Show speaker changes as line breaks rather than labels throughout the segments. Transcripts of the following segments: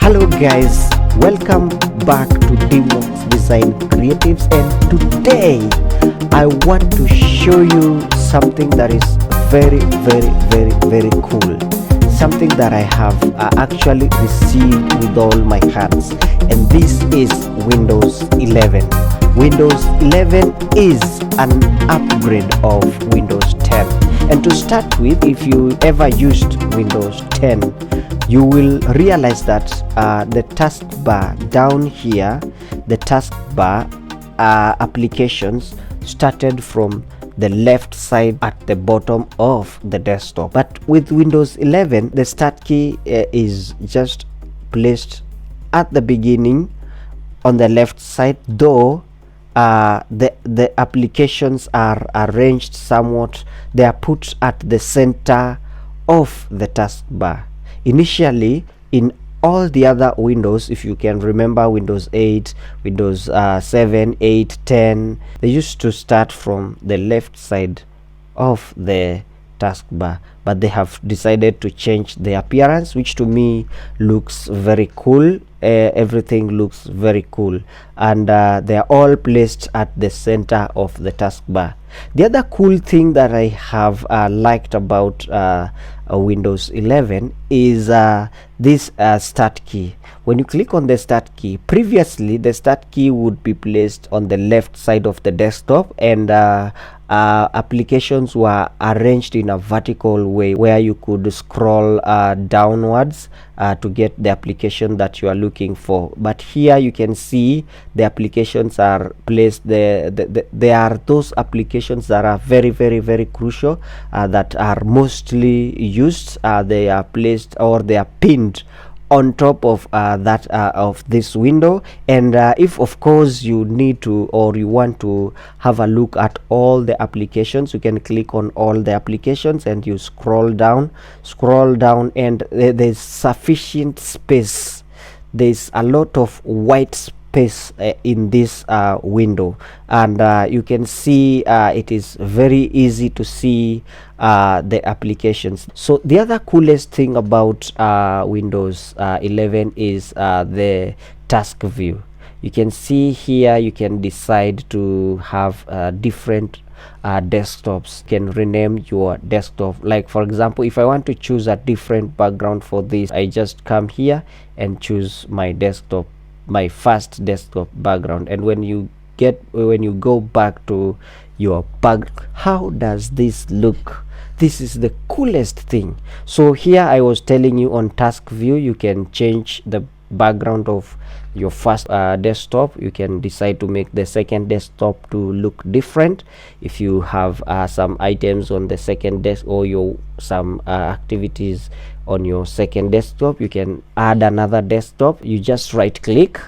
Hello guys, welcome back to Demons Design Creatives, and today I want to show you something that is very cool, something that I have actually received with all my hearts, and this is Windows 11. Windows 11 is an upgrade of Windows 10, and to start with, if you ever used Windows 10, you will realize that the taskbar down here, the taskbar applications started from the left side at the bottom of the desktop. But with Windows 11, the start key is just placed at the beginning on the left side, though the applications are arranged somewhat. They are put at the center of the taskbar. Initially, in all the other Windows, if you can remember Windows 8, Windows 7, 8, 10, they used to start from the left side of the taskbar, but they have decided to change the appearance, which to me looks very cool. Everything looks very cool, and they are all placed at the center of the taskbar. The other cool thing that I have liked about Windows 11 is this start key. When you click on the start key, previously the start key would be placed on the left side of the desktop, and applications were arranged in a vertical way where you could scroll downwards to get the application that you are looking for. But here you can see the applications are placed there. There are those applications that are very crucial, that are mostly used. They are placed, or they are pinned on top of of this window. And if of course you need to, or you want to have a look at all the applications, you can click on all the applications and you scroll down, and there's sufficient space. There's a lot of white space in this window, and you can see it is very easy to see the applications. So the other coolest thing about Windows 11 is the task view. You can see here you can decide to have different desktops. You can rename your desktop. Like for example, if I want to choose a different background for this, I just come here and choose my desktop, my first desktop background. And when you go back to your back, how does this look? This is the coolest thing. So here I was telling you, on task view you can change the background of your first desktop. You can decide to make the second desktop to look different. If you have some items on the second desk, or some activities on your second desktop, you can add another desktop. You just right click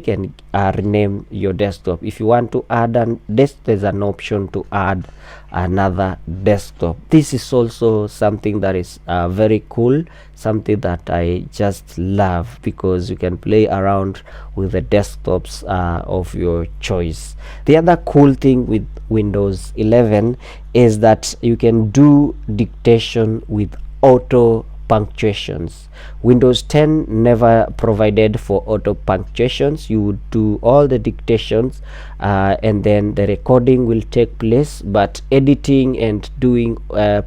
and rename your desktop. If you want to add there's an option to add another desktop. This is also something that is very cool, something that I just love, because you can play around with the desktops of your choice. The other cool thing with Windows 11 is that you can do dictation with auto punctuations. Windows 10 never provided for auto punctuations. You would do all the dictations and then the recording will take place, but editing and doing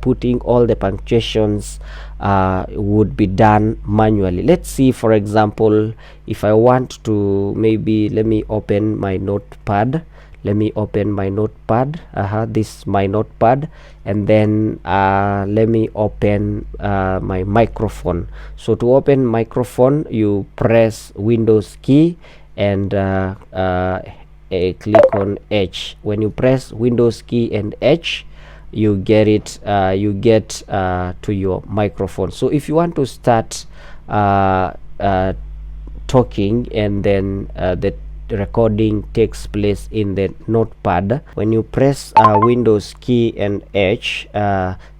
putting all the punctuations would be done manually. Let's see, for example, if I want to, maybe let me open my notepad. This is my notepad, and then let me open my microphone. So to open microphone, you press Windows key and click on H. When you press Windows key and H, you get it. You get to your microphone. So if you want to start talking, and then the recording takes place in the notepad, when you press Windows key and H,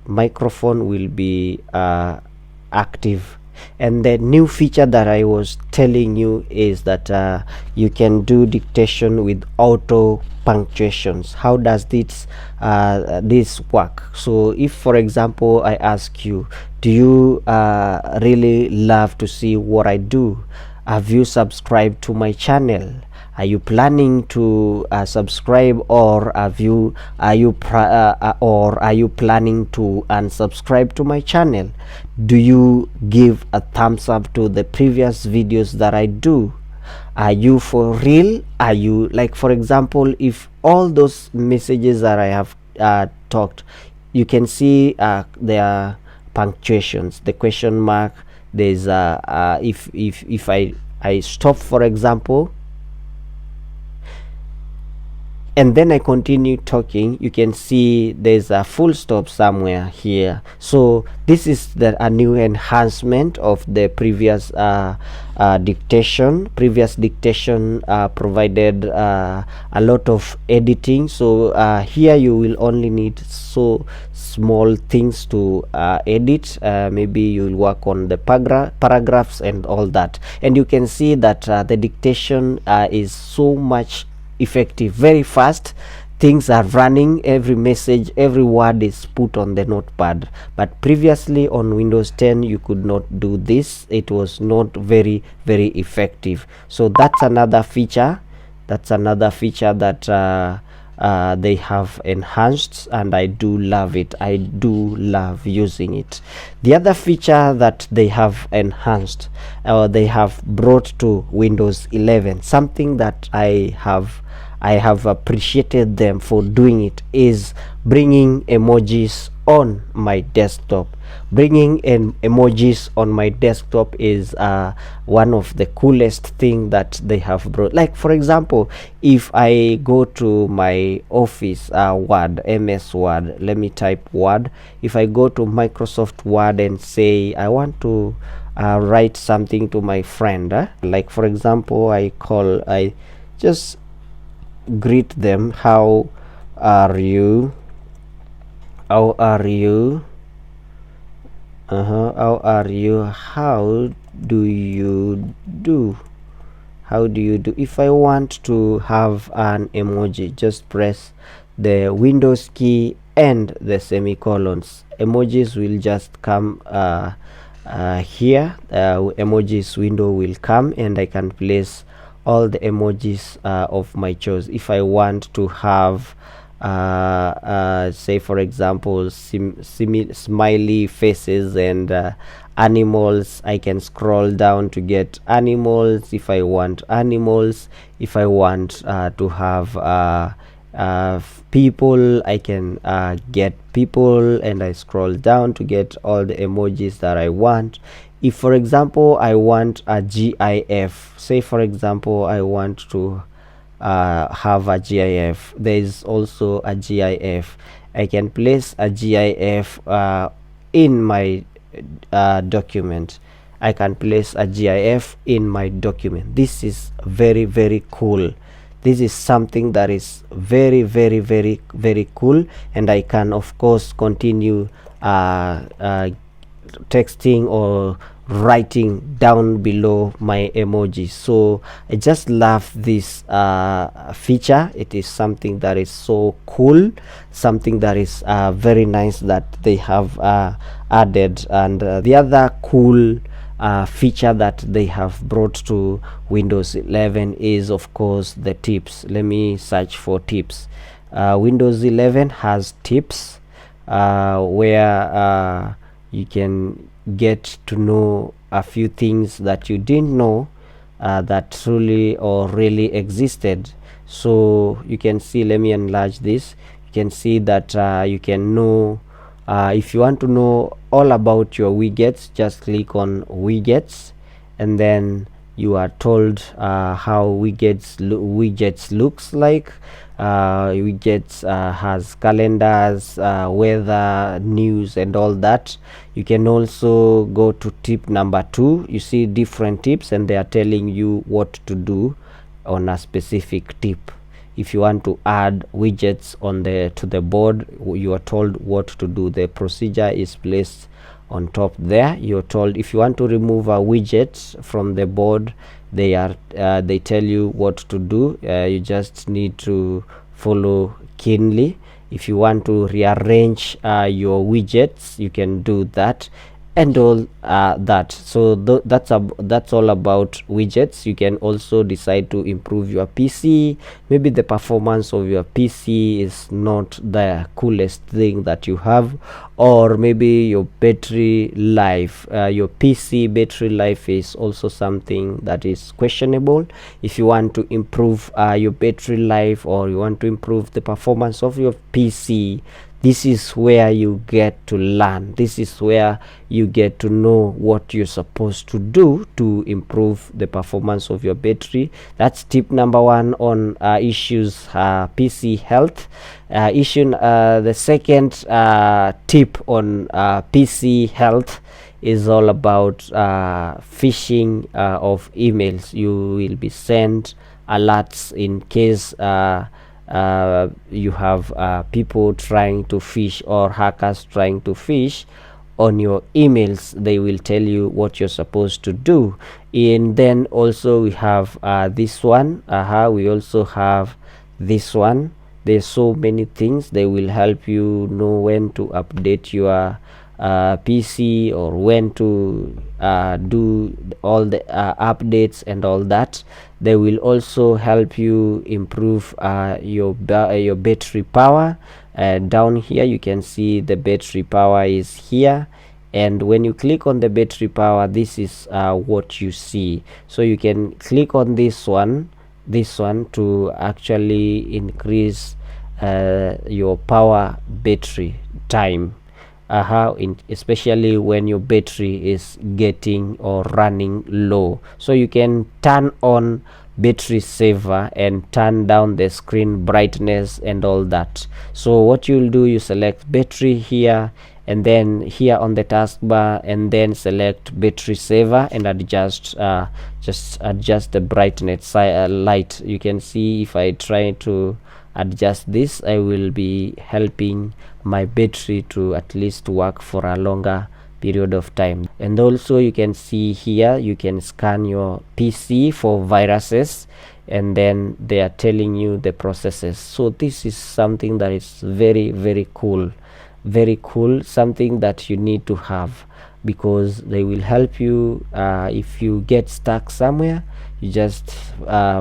microphone will be active And the new feature that I was telling you is that you can do dictation with auto punctuations. How does this work? So if, for example, I ask you, do you really love to see what I do? Have you subscribed to my channel? Are you planning to subscribe, or are you planning to unsubscribe to my channel? Do you give a thumbs up to the previous videos that I do? Are you for real? Are you, like, for example, if all those messages that I have talked, you can see their punctuations, the question mark. There's if I stop, for example, and then I continue talking, you can see there's a full stop somewhere here. So this is a new enhancement of the previous dictation. Previous dictation provided a lot of editing, so here you will only need so small things to edit. Maybe you will work on the paragraphs and all that, and you can see that the dictation is so much effective, very fast. Things are running, every message, every word is put on the notepad. But previously on Windows 10 you could not do this. It was not very effective. So that's another feature that they have enhanced, and I do love it. I do love using it. The other feature that they have enhanced, or they have brought to Windows 11, something that I have appreciated them for doing it, is bringing emojis on my desktop. Bringing emojis on my desktop is one of the coolest thing that they have brought. Like, for example, if I go to my office Word, MS Word, let me type Word. If I go to Microsoft Word and say I want to write something to my friend, like, for example, I just greet them. How are you? How are you? How are you? How do you do? How do you do? If I want to have an emoji, just press the Windows key and the semicolons. Emojis will just come here. Emojis window will come, and I can place all the emojis of my choice. If I want to have say, for example, smiley faces and animals, I can scroll down to get animals. If I want animals, if I want to have people, I can get people, and I scroll down to get all the emojis that I want. If, for example, I want a GIF, say, for example, I want to have a GIF, there is also a GIF. I can place a GIF in my document. I can place a GIF in my document. This is very cool. This is something that is very cool, and I can, of course, continue texting or writing down below my emojis. So I just love this feature. It is something that is so cool, something that is very nice that they have added. And the other cool feature that they have brought to Windows 11 is, of course, the tips. Let me search for tips. Windows 11 has tips where you can get to know a few things that you didn't know that truly or really existed. So you can see, let me enlarge this. You can see that you can know, if you want to know all about your widgets, just click on widgets, and then you are told how widgets looks like. Widgets has calendars, weather, news, and all that. You can also go to tip number 2. You see different tips, and they are telling you what to do on a specific tip. If you want to add widgets on to the board, you are told what to do. The procedure is placed on top there. You're told if you want to remove a widget from the board, they tell you what to do. You just need to follow keenly. If you want to rearrange your widgets, you can do that, and all that. So that's all about widgets. You can also decide to improve your PC. Maybe the performance of your PC is not the coolest thing that you have, or maybe your battery life, your PC battery life is also something that is questionable. If you want to improve your battery life, or you want to improve the performance of your PC, this is where you get to learn. This is where you get to know what you're supposed to do to improve the performance of your battery. That's tip number one on issues PC health. The second tip on PC health is all about phishing of emails. You will be sent alerts in case you have people trying to phish, or hackers trying to phish on your emails. They will tell you what you're supposed to do. And then also we have this one. We also have this one. There's so many things. They will help you know when to update your PC, or when to do all the updates and all that. They will also help you improve your battery power. Down here you can see the battery power is here, and when you click on the battery power, this is what you see. So you can click on this one to actually increase your power battery time, especially when your battery is getting or running low. So you can turn on battery saver and turn down the screen brightness and all that. So what you'll do, you select battery here, and then here on the taskbar, and then select battery saver and adjust just adjust the brightness light. You can see if I try to adjust this, I will be helping my battery to at least work for a longer period of time. And also you can see here, you can scan your PC for viruses, and then they are telling you the processes. So this is something that is very, very cool, something that you need to have, because they will help you if you get stuck somewhere. You just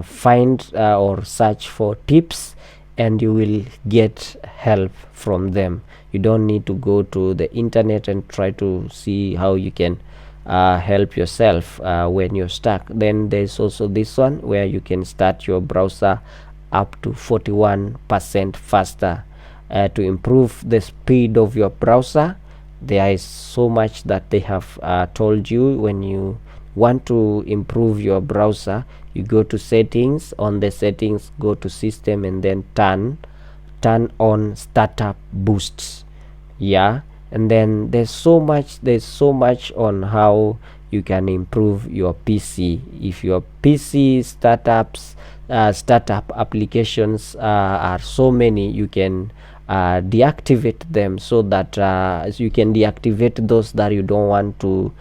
find or search for tips, and you will get help from them. You don't need to go to the internet and try to see how you can help yourself when you're stuck. Then there's also this one where you can start your browser up to 41% faster. To improve the speed of your browser, there is so much that they have told you. When you want to improve your browser, you go to settings. On the settings, go to system, and then turn on startup boosts. And then there's so much on how you can improve your PC. If your PC startup applications are so many, you can deactivate them, so that you can deactivate those that you don't want to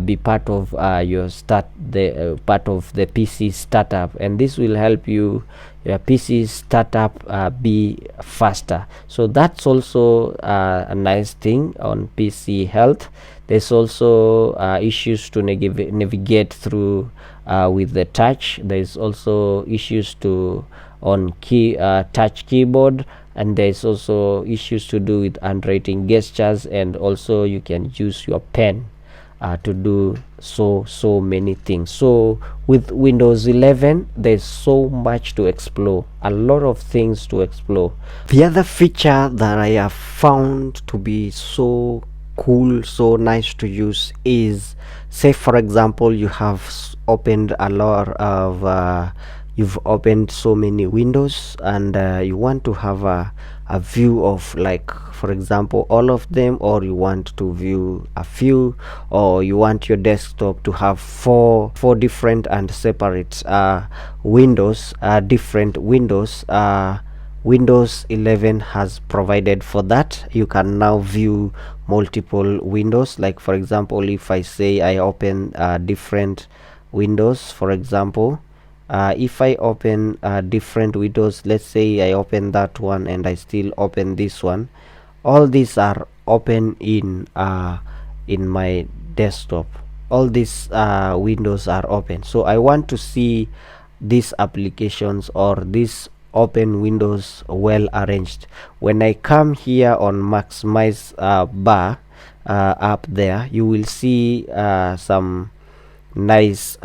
be part of part of the PC startup, and this will help your PC startup be faster. So that's also a nice thing on PC health. There's also issues to navigate through with the touch. There's also issues on touch keyboard, and there's also issues to do with handwriting gestures, and also you can use your pen to do so many things. So with Windows 11, there's so much to explore, a lot of things to explore. The other feature that I have found to be so cool, so nice to use, is, say for example, you have opened a lot of you've opened so many windows, and you want to have a view of, like, for example, all of them, or you want to view a few, or you want your desktop to have four different and separate windows, different windows. Windows 11 has provided for that. You can now view multiple windows. Like for example, if I say I open different windows, for example, if I open different windows, let's say I open that one and I still open this one, all these are open in my desktop. All these windows are open. So I want to see these applications or these open windows well arranged. When I come here on maximize bar up there, you will see some nice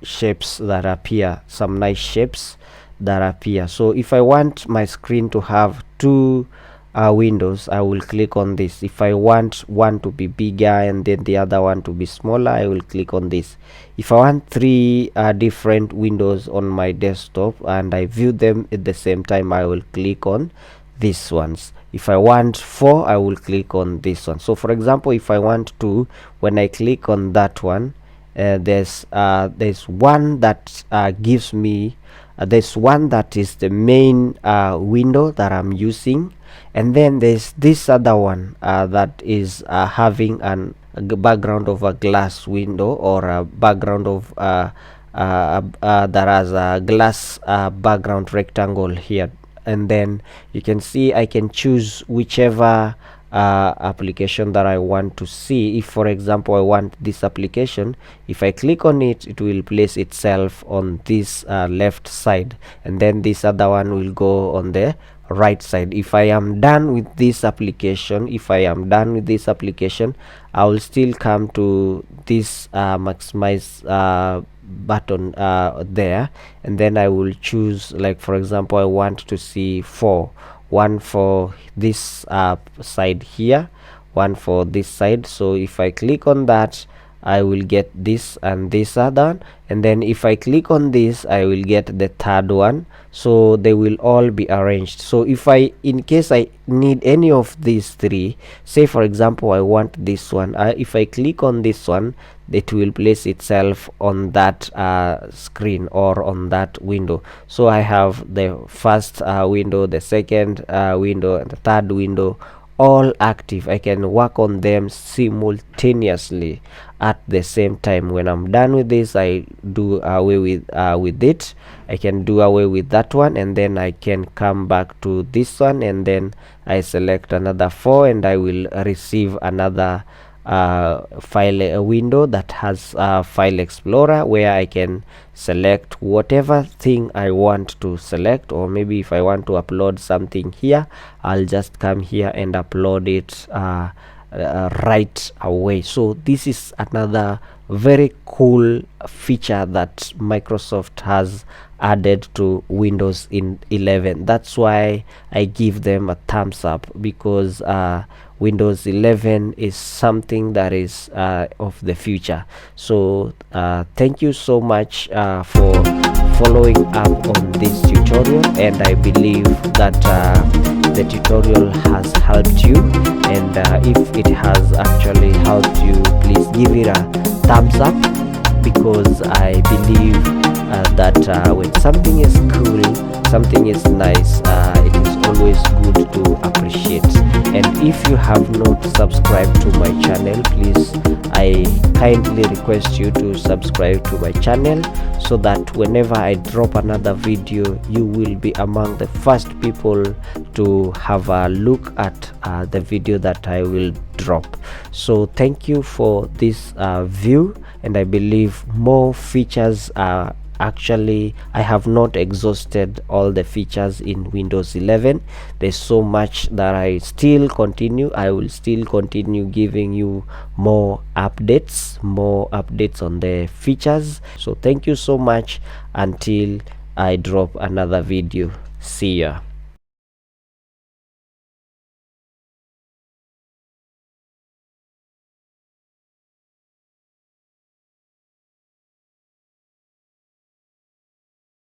shapes that appear, some nice shapes that appear. So if I want my screen to have two windows, I will click on this. If I want one to be bigger and then the other one to be smaller, I will click on this. If I want three different windows on my desktop and I view them at the same time, I will click on these ones. If I want four, I will click on this one. So for example, if I want two, when I click on that one, there's one that gives me there's one that is the main window that I'm using, and then there's this other one that is having a background of a glass window, or a background of that has a glass background rectangle here. And then you can see I can choose whichever application that I want to see. If for example I want this application, if I click on it, it will place itself on this left side, and then this other one will go on the right side. If I am done with this application, I will still come to this maximize button there, and then I will choose, like for example, I want to see one for this side here, one for this side. So if I click on that, I will get this and this other, and then if I click on this, I will get the third one. So they will all be arranged. So if in case I need any of these three, say for example I want this one, if I click on this one, it will place itself on that screen or on that window. So I have the first window, the second window, and the third window all active. I can work on them simultaneously at the same time. When I'm done with this, I do away with it. I can do away with that one, and then I can come back to this one, and then I select another 4, and I will receive another file window that has file explorer, where I can select whatever thing I want to select. Or maybe if I want to upload something here, I'll just come here and upload it right away. So this is another very cool feature that Microsoft has added to Windows 11. That's why I give them a thumbs up, because Windows 11 is something that is of the future. So thank you so much for following up on this tutorial, and I believe that the tutorial has helped you. And if it has actually helped you, please give it a thumbs up, because I believe that when something is cool, something is nice, it is always good to appreciate. And if you have not subscribed to my channel, please, I kindly request you to subscribe to my channel, so that whenever I drop another video, you will be among the first people to have a look at the video that I will drop. So thank you for this view, and I believe more features are actually, I have not exhausted all the features in Windows 11. There's so much that I will still continue giving you more updates on the features. So thank you so much. Until I drop another video, see ya.